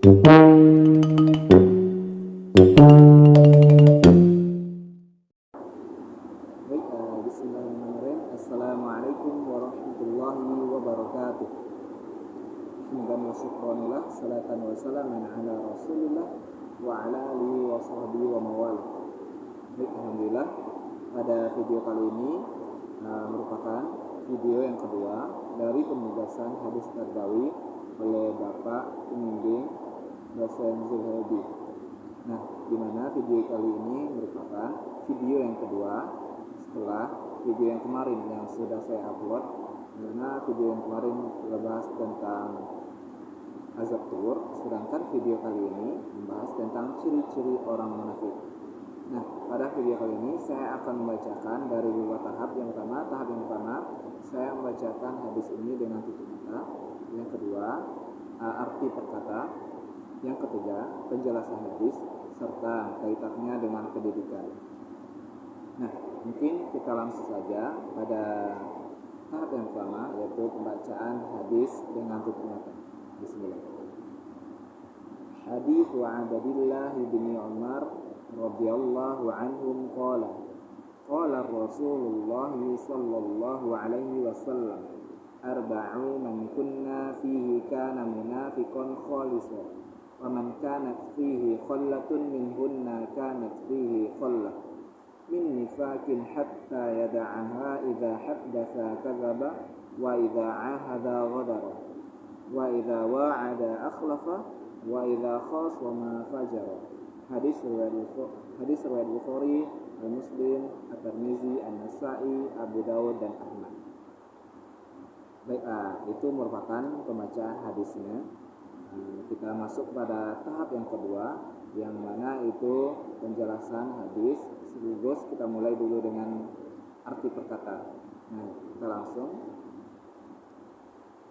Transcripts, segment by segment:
Bismillahirrahmanirrahim. Assalamualaikum warahmatullahi wabarakatuh. Hamdan wa syukranillah, salatan wa salaman ala rasulillah wa ala alihi wa sahbihi wa mawala. Baik, alhamdulillah, pada video kali ini merupakan video yang kedua dari penugasan hadis Tardawi oleh Bapak Pembimbing dosen Zulhadi. Nah, di mana video kali ini merupakan video yang kedua setelah video yang kemarin yang sudah saya upload. Karena video yang kemarin membahas tentang azab kubur, sedangkan video kali ini membahas tentang ciri-ciri orang munafik. Nah, pada video kali ini saya akan membacakan dari dua tahap. Yang pertama saya membacakan hadis ini dengan tutup mata. Yang kedua, arti perkata. Yang ketiga, penjelasan hadis serta kaitannya dengan pendidikan. Nah, mungkin kita langsung saja pada tahap yang pertama, yaitu pembacaan hadis dengan tutup mata. Bismillah. Hadits Abdullah bin Umar radhiyallahu anhum qala Rasulullah sallallahu alaihi wasallam arba'u man kunna fihi kana munafiqan khalisan wa man kanat fihi khallatun minhunna kanat fihi khallah min nifakin hatta yada'aha idza haddatha kadzaba wa idza 'ahada ghadara wa idza wa'ada akhlafa wa idza khasama fajara. Hadis riwayat Bukhari, Muslim, At-Tirmizi, An-Nasa'i, Abu Dawud dan Ahmad. Baik, itu merupakan pembacaan hadisnya. Kita masuk pada tahap yang kedua, yang mana itu penjelasan hadis. Sekaligus kita mulai dulu dengan arti perkataan. Nah, kita langsung.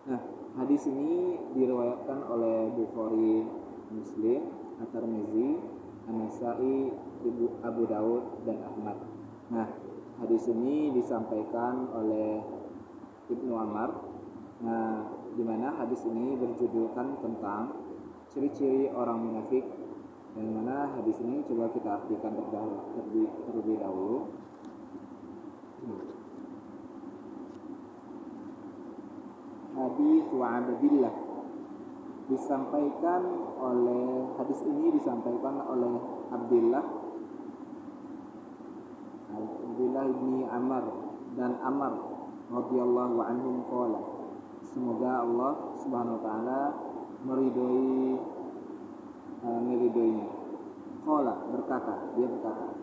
Nah, hadis ini diriwayatkan oleh Bukhari, Muslim, At-Tirmizi, An-Nasa'i, Abu Dawud dan Ahmad. Nah, hadis ini disampaikan oleh Ibnu Umar. Nah, di mana hadis ini berjudulkan tentang ciri-ciri orang munafik. Yang mana hadis ini coba kita artikan terlebih dahulu. Hadis Abdullah disampaikan oleh Abdullah bin Amr dan Amr radhiyallahu anhum qala. Semoga Allah Subhanahu wa taala meridhoinya. Qala dia berkata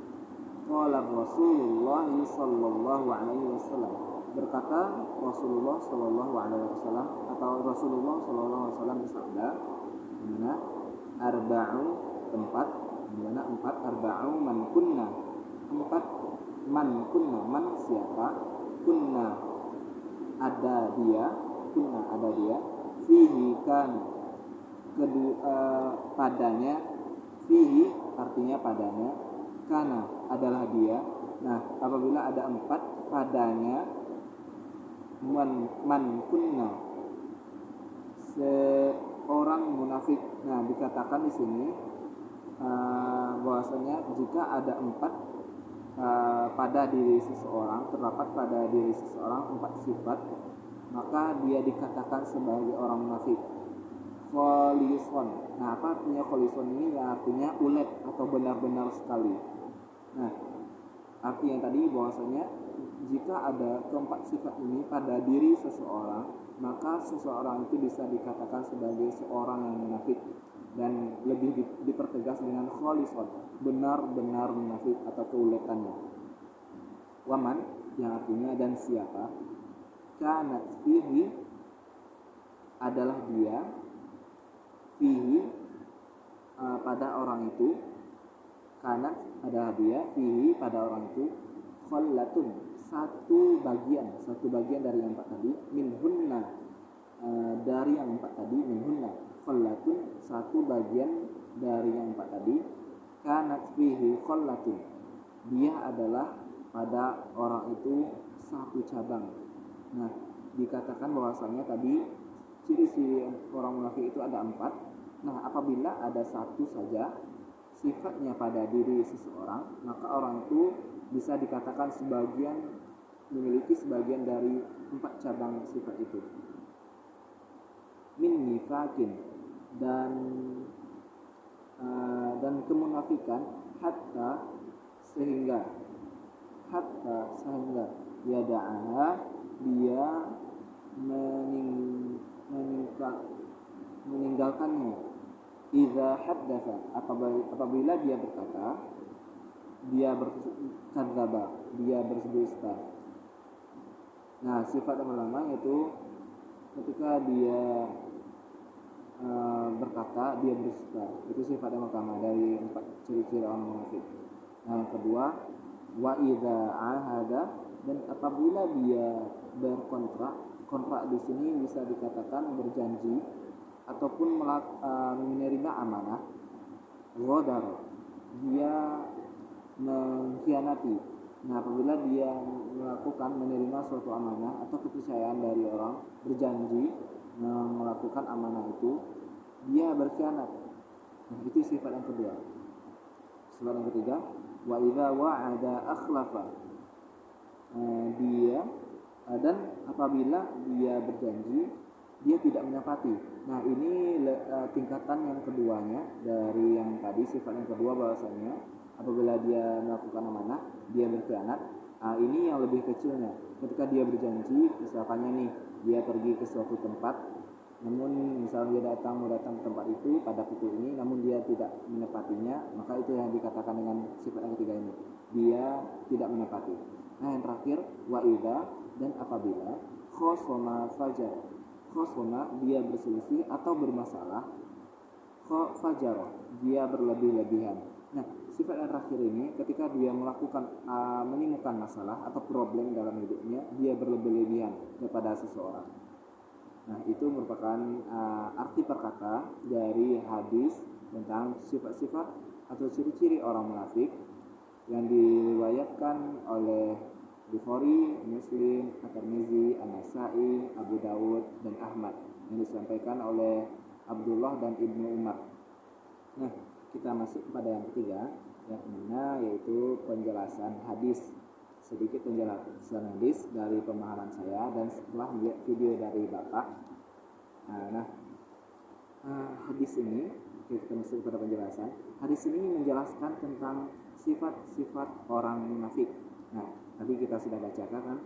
qala Rasulullah sallallahu alaihi wasallam, berkata Rasulullah sallallahu alaihi wasallam atau Rasulullah sallallahu alaihi wasallam bersabda, di mana empat arba'u man kunna, man siapa, kunna ada dia fihi kan padanya, fihi artinya padanya, kana adalah dia. Nah, apabila ada empat padanya, man kunna seorang munafik. Nah, dikatakan di sini bahwasanya jika ada empat pada diri seseorang, terdapat pada diri seseorang empat sifat, maka dia dikatakan sebagai orang munafik. Kholison. Nah, apa artinya kholison ini? Ya, artinya ulet atau benar-benar sekali. Nah, artinya tadi bahwasanya jika ada keempat sifat ini pada diri seseorang, maka seseorang itu bisa dikatakan sebagai seorang yang munafik. Dan lebih dipertegas dengan kholison, benar-benar munafik atau keuletannya. Waman, yang artinya dan siapa, kanat fihi adalah dia, fihi pada orang itu, kanat adalah dia, fihi pada orang itu, khallatun satu bagian dari yang empat tadi, minhunna dari yang empat tadi, minhunna khallatun satu bagian dari yang empat tadi, kanat fihi khallatun dia adalah pada orang itu satu cabang. Nah, dikatakan bahwasanya tadi ciri-ciri orang munafik itu ada empat. Nah, apabila ada satu saja sifatnya pada diri seseorang, maka orang itu bisa dikatakan memiliki sebagian dari 4 cabang sifat itu. Min nifakin, dan kemunafikan, sehingga yada'aha, dia meninggalkannya. Idza haddatsa, apabila dia berkata, dia berkadzdzaba, dia berdusta. Nah, sifat yang pertama yaitu ketika dia berkata, dia berdusta. Itu sifat yang pertama dari 4 ciri-ciri orang munafik. Nah, yang kedua, wa idza ahada, dan apabila dia berkontrak. Kontrak di sini bisa dikatakan berjanji ataupun menerima amanah. Ghodar, dia mengkhianati. Nah, apabila dia menerima suatu amanah atau kepercayaan dari orang, berjanji melakukan amanah itu, dia berkhianat. Nah, itu sifat yang kedua. Sifat yang ketiga, wa idza wa'ada akhlafa, dan apabila dia berjanji, dia tidak menepati. Nah, ini tingkatan yang keduanya dari yang tadi. Sifat yang kedua bahwasanya apabila dia melakukan amanah, dia berkhianat. Nah, ini yang lebih kecilnya. Ketika dia berjanji, misalkannya nih, dia pergi ke suatu tempat, namun misalnya dia mau datang ke tempat itu pada pukul ini, namun dia tidak menepatinya, maka itu yang dikatakan dengan sifat yang ketiga ini. Dia tidak menepati. Nah, yang terakhir, wa idza, dan apabila khosoma fajar, khosoma, dia berselisih atau bermasalah, fajar, dia berlebih-lebihan. Nah, sifat yang terakhir ini ketika dia menemukan masalah atau problem dalam hidupnya, dia berlebih-lebihan kepada seseorang. Nah, itu merupakan arti perkata dari hadis tentang sifat-sifat atau ciri-ciri orang munafik yang diriwayatkan oleh Bukhari, Muslim, At-Tirmidzi, An-Nasa'i, Abu Dawud, dan Ahmad, yang disampaikan oleh Abdullah dan Ibnu Umar. Nah, kita masuk kepada yang ketiga, yang mana yaitu penjelasan hadis. Sedikit penjelasan hadis dari pemahaman saya dan setelah melihat video dari Bapak. Hadis ini, kita masuk kepada penjelasan. Hadis ini menjelaskan tentang sifat-sifat orang munafik. Nah, tadi kita sudah bacakan kan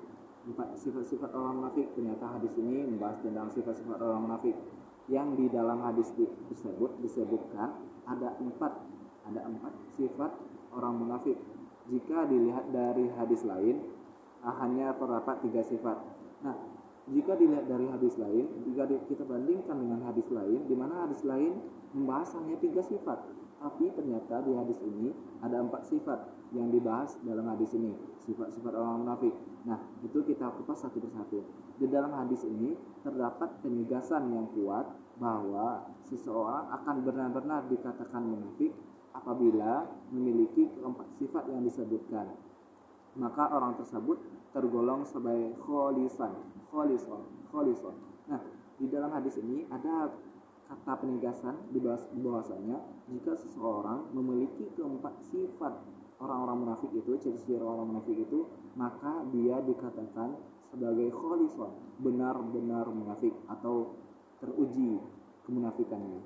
4 sifat-sifat orang munafik. Ternyata hadis ini membahas tentang sifat-sifat orang munafik. Yang di dalam hadis tersebut disebutkan ada 4 sifat orang munafik. Jika dilihat dari hadis lain, hanya terdapat 3 sifat. Nah, jika dilihat dari hadis lain, jika kita bandingkan dengan hadis lain, di mana hadis lain membahas hanya 3 sifat, tapi ternyata di hadis ini ada 4 sifat yang dibahas dalam hadis ini, sifat-sifat orang munafik. Nah, itu kita kupas satu persatu. Di dalam hadis ini terdapat penegasan yang kuat bahwa seseorang akan benar-benar dikatakan munafik apabila memiliki 4 sifat yang disebutkan. Maka orang tersebut tergolong sebagai kholisan. Nah, di dalam hadis ini ada kata penegasan di bahwasanya jika seseorang memiliki 4 sifat orang-orang munafik itu, ciri-ciri orang munafik itu, maka dia dikatakan sebagai kholisan, benar-benar munafik atau teruji kemunafikannya.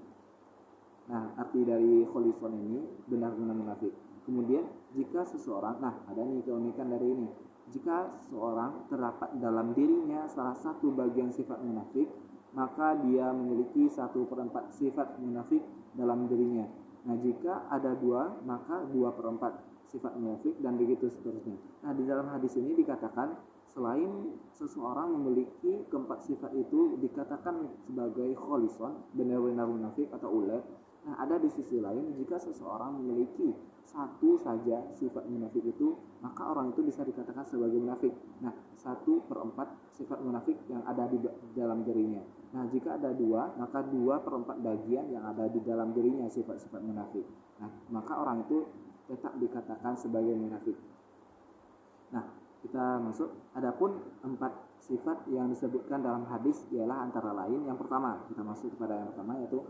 Nah, arti dari kholisan ini benar-benar munafik. Kemudian jika seseorang, ada nih keunikan dari ini. Jika seseorang terdapat dalam dirinya salah satu bagian sifat munafik, maka dia memiliki 1/4 sifat munafik dalam dirinya. Nah, jika ada 2, maka 2/4 sifat munafik, dan begitu seterusnya. Nah, di dalam hadis ini dikatakan selain seseorang memiliki 4 sifat itu dikatakan sebagai kholisan, benar-benar munafik atau ulet. Nah, ada di sisi lain, jika seseorang memiliki 1 saja sifat munafik itu, maka orang itu bisa dikatakan sebagai munafik. Nah, 1/4 sifat munafik yang ada di dalam dirinya. Nah, jika ada 2, maka 2/4 bagian yang ada di dalam dirinya sifat-sifat munafik. Nah, maka orang itu tetap dikatakan sebagai munafik. Nah, kita masuk. Adapun 4 sifat yang disebutkan dalam hadis ialah antara lain yang pertama, kita masuk kepada yang pertama, yaitu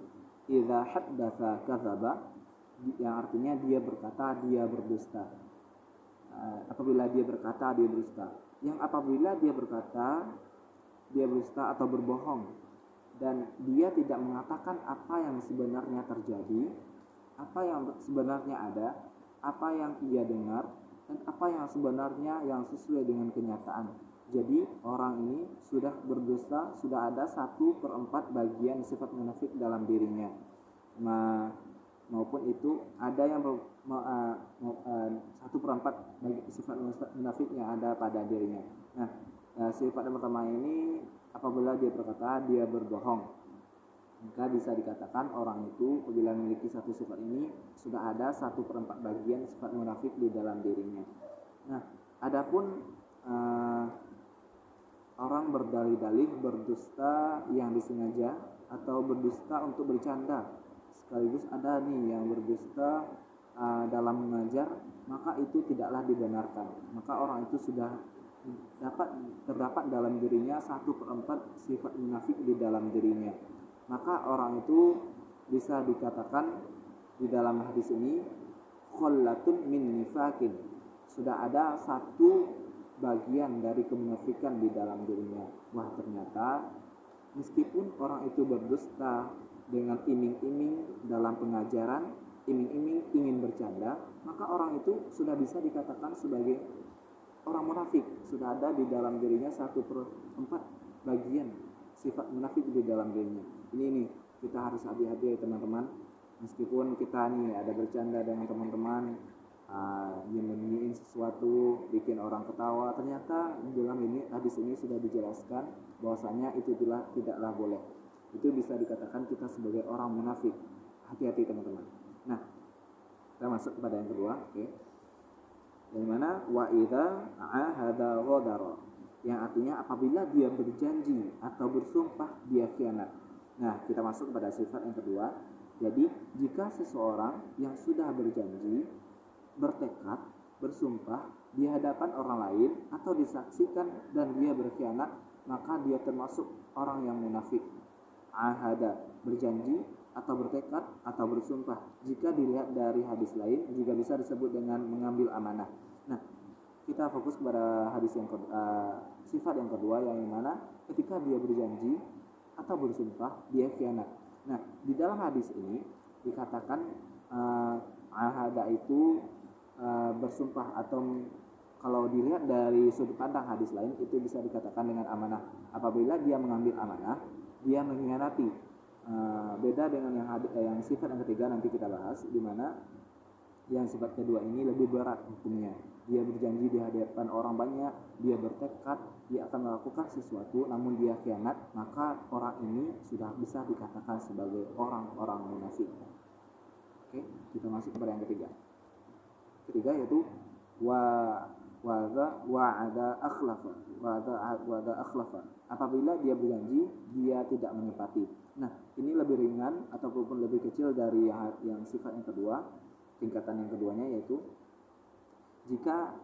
idza haddatsa kadzaba, yang artinya dia berkata dia berdusta. Apabila dia berkata dia berdusta. Yang apabila dia berkata dia berdusta atau berbohong dan dia tidak mengatakan apa yang sebenarnya terjadi, apa yang sebenarnya ada, apa yang ia dengar, dan apa yang sebenarnya yang sesuai dengan kenyataan. Jadi orang ini sudah berdusta, sudah ada 1/4 bagian sifat munafik dalam dirinya. Maupun itu ada yang 1/4 sifat munafik yang ada pada dirinya. Nah, sifat yang pertama ini apabila dia berkata dia berbohong, maka bisa dikatakan orang itu apabila memiliki satu sifat ini sudah ada 1/4 bagian sifat munafik di dalam dirinya. Nah, adapun orang berdalih-dalih berdusta yang disengaja atau berdusta untuk bercanda, sekaligus ada nih yang berdusta dalam mengajar, maka itu tidaklah dibenarkan. Maka orang itu sudah terdapat dalam dirinya 1/4 sifat munafik di dalam dirinya. Maka orang itu bisa dikatakan di dalam hadis ini khallatun min nifakin, sudah ada satu bagian dari kemunafikan di dalam dirinya. Wah, ternyata meskipun orang itu berdusta dengan iming-iming dalam pengajaran, iming-iming ingin bercanda, maka orang itu sudah bisa dikatakan sebagai orang munafik. Sudah ada di dalam dirinya 1/4 bagian sifat munafik di dalam dirinya. Ini kita harus hati-hati ya teman-teman. Meskipun kita nih ada bercanda dengan teman-teman, nyembunyiin sesuatu, bikin orang ketawa, ternyata dalam hadis ini sudah dijelaskan bahwasanya itu tidaklah boleh. Itu bisa dikatakan kita sebagai orang munafik. Hati-hati teman-teman. Nah, kita masuk kepada yang kedua, oke. Yang mana wa idza ahada ghadara, yang artinya apabila dia berjanji atau bersumpah dia khianat. Nah, kita masuk kepada sifat yang kedua. Jadi, jika seseorang yang sudah berjanji, bertekad, bersumpah di hadapan orang lain atau disaksikan dan dia berkhianat, maka dia termasuk orang yang munafik. Ahada, berjanji atau bertekad atau bersumpah. Jika dilihat dari hadis lain juga bisa disebut dengan mengambil amanah. Nah, kita fokus kepada hadis yang sifat yang kedua, yang mana ketika dia berjanji atau bersumpah dia khianat. Nah, di dalam hadis ini dikatakan ahada itu bersumpah, atau kalau dilihat dari sudut pandang hadis lain itu bisa dikatakan dengan amanah. Apabila dia mengambil amanah, dia mengkhianati. Beda dengan yang sifat yang ketiga, nanti kita bahas, di mana yang sifat kedua ini lebih berat hukumnya. Dia berjanji di hadapan orang banyak, dia bertekad dia akan melakukan sesuatu namun dia khianat, maka orang ini sudah bisa dikatakan sebagai orang-orang munafik. Oke, kita masuk kepada yang ketiga. Ketiga yaitu wa'ada akhlafa. Apabila dia berjanji dia tidak menepati. Nah, ini lebih ringan ataupun lebih kecil dari yang sifat yang kedua. Tingkatan yang keduanya yaitu jika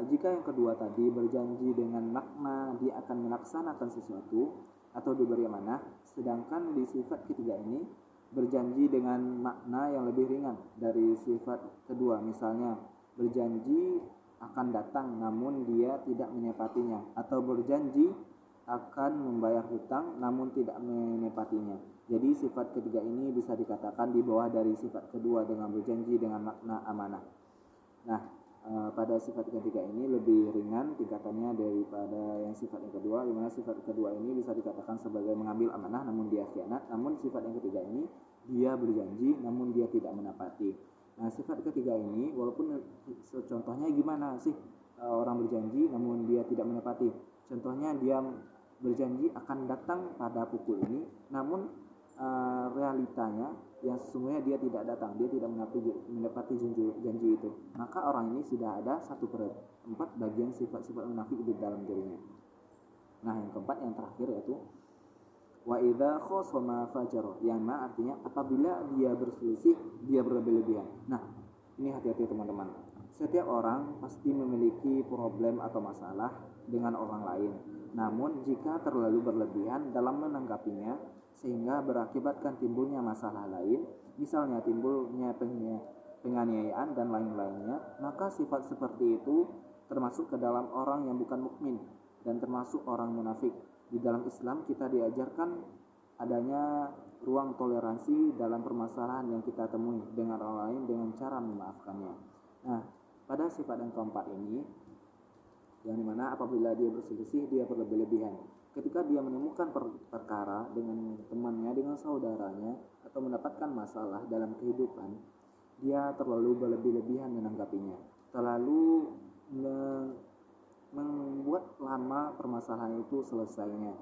yang kedua tadi berjanji dengan makna dia akan melaksanakan sesuatu atau diberi amanah, sedangkan di sifat ketiga ini berjanji dengan makna yang lebih ringan dari sifat kedua. Misalnya berjanji akan datang namun dia tidak menepatinya, atau berjanji akan membayar hutang namun tidak menepatinya. Jadi sifat ketiga ini bisa dikatakan di bawah dari sifat kedua dengan berjanji dengan makna amanah. Nah, pada sifat ketiga ini lebih ringan tingkatannya daripada yang sifat yang kedua, di mana sifat kedua ini bisa dikatakan sebagai mengambil amanah namun dia khianat. Namun sifat yang ketiga ini dia berjanji namun dia tidak menepati. Nah, sifat ketiga ini walaupun contohnya gimana sih orang berjanji namun dia tidak menepati? Contohnya dia berjanji akan datang pada pukul ini, namun realitanya yang sesungguhnya dia tidak datang, dia tidak menepati janji itu. Maka orang ini sudah ada 1/4 bagian sifat-sifat munafik di dalam dirinya. Nah, yang keempat, yang terakhir yaitu wa idza khasama fajara, yang mana artinya apabila dia berselisih dia berlebih-lebihan. Nah, ini hati-hati teman-teman. Setiap orang pasti memiliki problem atau masalah dengan orang lain. Namun jika terlalu berlebihan dalam menanggapinya sehingga berakibatkan timbulnya masalah lain, misalnya timbulnya penganiayaan dan lain-lainnya, maka sifat seperti itu termasuk ke dalam orang yang bukan mukmin dan termasuk orang munafik. Di dalam Islam kita diajarkan adanya ruang toleransi dalam permasalahan yang kita temui dengan orang lain dengan cara memaafkannya. Nah, pada sifat yang keempat ini, yang dimana apabila dia berselisih dia berlebih-lebihan. Ketika dia menemukan perkara dengan temannya, dengan saudaranya, atau mendapatkan masalah dalam kehidupan, dia terlalu berlebih-lebihan menanggapinya, terlalu membuat lama permasalahan itu selesainya,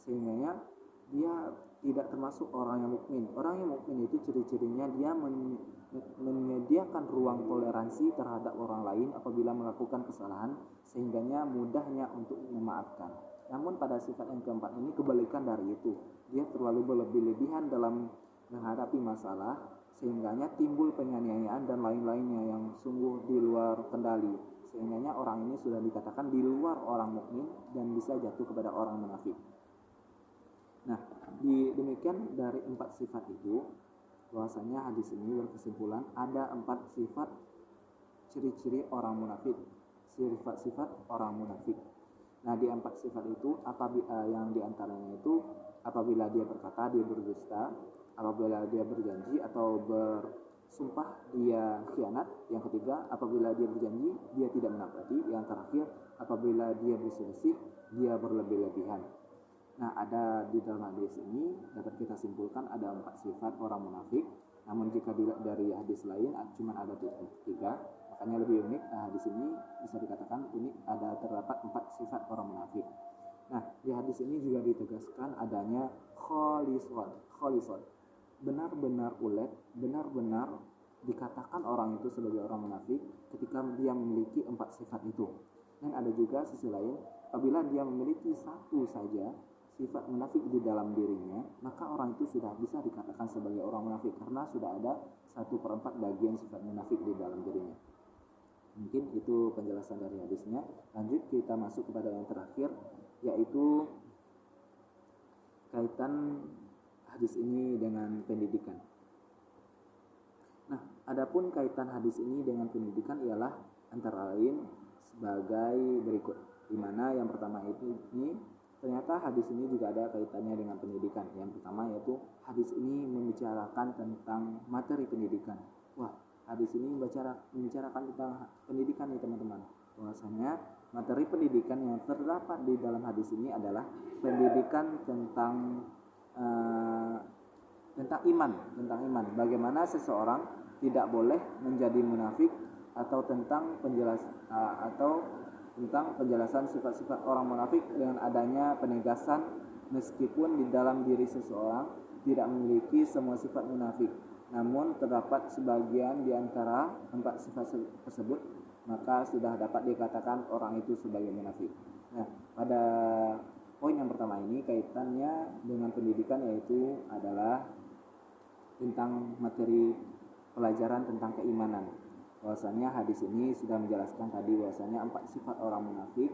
sehingga dia tidak termasuk orang yang mukmin. Orang yang mukmin itu ciri-cirinya dia menyediakan ruang toleransi terhadap orang lain apabila melakukan kesalahan, sehingganya mudahnya untuk memaafkan. Namun pada sifat yang keempat ini kebalikan dari itu. Dia terlalu berlebih-lebihan dalam menghadapi masalah, sehingganya timbul penganiayaan dan lain-lainnya yang sungguh di luar kendali. Sehingganya orang ini sudah dikatakan di luar orang mukmin dan bisa jatuh kepada orang munafik. Nah, demikian dari 4 sifat itu, bahwasanya hadis ini berkesimpulan ada 4 sifat ciri-ciri orang munafik, sifat-sifat orang munafik. Nah, di 4 sifat itu yang diantaranya itu apabila dia berkata dia berdusta, apabila dia berjanji atau bersumpah dia khianat, yang ketiga apabila dia berjanji dia tidak menepati, yang terakhir apabila dia berselisih dia berlebih-lebihan. Nah, ada di dalam hadis ini dapat kita simpulkan ada 4 sifat orang munafik. Namun jika dari hadis lain cuma ada 3, makanya lebih unik. Hadis ini bisa dikatakan unik, ada terdapat 4 sifat orang munafik. Nah, di hadis ini juga ditegaskan adanya kholisun, benar-benar ulet, benar-benar dikatakan orang itu sebagai orang munafik ketika dia memiliki 4 sifat itu. Dan ada juga sisi lain, apabila dia memiliki satu saja sifat munafik di dalam dirinya, maka orang itu sudah bisa dikatakan sebagai orang munafik karena sudah ada 1/4 bagian sifat munafik di dalam dirinya. Mungkin itu penjelasan dari hadisnya. Lanjut kita masuk kepada yang terakhir, yaitu kaitan hadis ini dengan pendidikan. Nah, adapun kaitan hadis ini dengan pendidikan ialah antara lain sebagai berikut. Di mana yang pertama ini ternyata hadis ini juga ada kaitannya dengan pendidikan. Yang pertama yaitu hadis ini membicarakan tentang materi pendidikan. Wah, hadis ini membicarakan tentang pendidikan nih teman-teman. Bahwasanya materi pendidikan yang terdapat di dalam hadis ini adalah pendidikan tentang iman. Bagaimana seseorang tidak boleh menjadi munafik atau tentang penjelasan sifat-sifat orang munafik dengan adanya penegasan meskipun di dalam diri seseorang tidak memiliki semua sifat munafik, namun terdapat sebagian di antara 4 sifat tersebut, maka sudah dapat dikatakan orang itu sebagai munafik. Nah, pada poin yang pertama ini kaitannya dengan pendidikan, yaitu adalah tentang materi pelajaran tentang keimanan. Bahwasanya hadis ini sudah menjelaskan tadi bahwasanya 4 sifat orang munafik,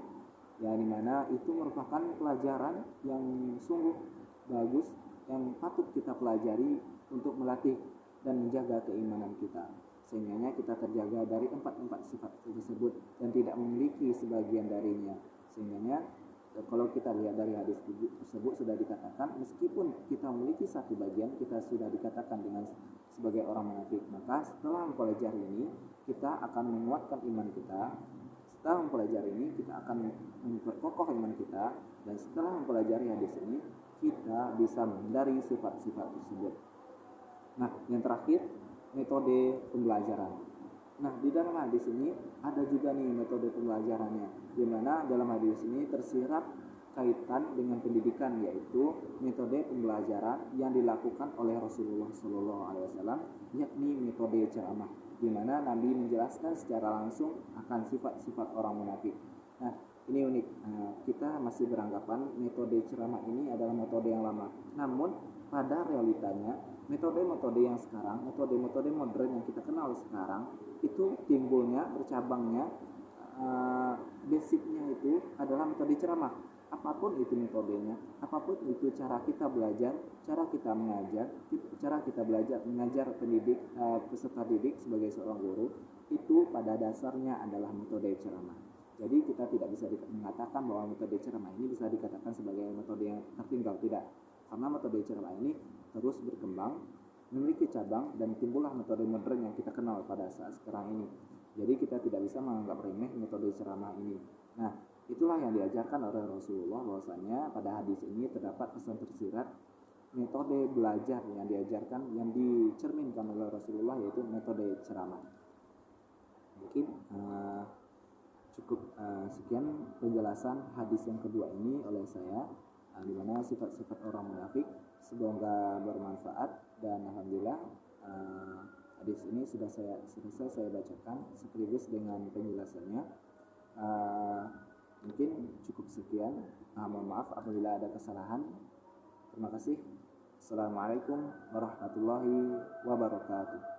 yang dimana itu merupakan pelajaran yang sungguh bagus yang patut kita pelajari untuk melatih dan menjaga keimanan kita, sehingga kita terjaga dari 4 sifat tersebut dan tidak memiliki sebagian darinya. Sehingga kalau kita lihat dari hadis tersebut sudah dikatakan meskipun kita memiliki satu bagian kita sudah dikatakan dengan sebagai orang munafik. Maka setelah mempelajari ini kita akan menguatkan iman kita. Setelah mempelajari ini kita akan memperkokoh iman kita, dan setelah mempelajari hadis ini kita bisa menghindari sifat-sifat tersebut. Nah, yang terakhir metode pembelajaran. Nah, di dalam hadis ini ada juga nih metode pembelajarannya, di mana dalam hadis ini tersirat kaitan dengan pendidikan, yaitu metode pembelajaran yang dilakukan oleh Rasulullah SAW, yakni metode ceramah, di mana Nabi menjelaskan secara langsung akan sifat-sifat orang munafik. Nah, ini unik. Kita masih beranggapan metode ceramah ini adalah metode yang lama. Namun pada realitanya metode-metode yang sekarang, metode-metode modern yang kita kenal sekarang, itu timbulnya, bercabangnya, basicnya itu adalah metode ceramah. apapun itu metodenya, apapun itu cara kita belajar, cara kita mengajar, cara kita belajar mengajar peserta didik sebagai seorang guru, itu pada dasarnya adalah metode ceramah. Jadi kita tidak bisa mengatakan bahwa metode ceramah ini bisa dikatakan sebagai metode yang tertinggal, tidak. Karena metode ceramah ini terus berkembang, memiliki cabang, dan timbullah metode modern yang kita kenal pada saat sekarang ini. Jadi kita tidak bisa menganggap remeh metode ceramah ini. Nah, itulah yang diajarkan oleh Rasulullah, bahwasanya pada hadis ini terdapat pesan tersirat metode belajar yang diajarkan, yang dicerminkan oleh Rasulullah, yaitu metode ceramah. Mungkin cukup sekian penjelasan hadis yang kedua ini oleh saya, di mana sifat-sifat orang munafik. Semoga bermanfaat, dan alhamdulillah hadis ini sudah selesai saya bacakan sekaligus dengan penjelasannya. Mungkin cukup sekian. Mohon maaf apabila ada kesalahan. Terima kasih. Assalamualaikum warahmatullahi wabarakatuh.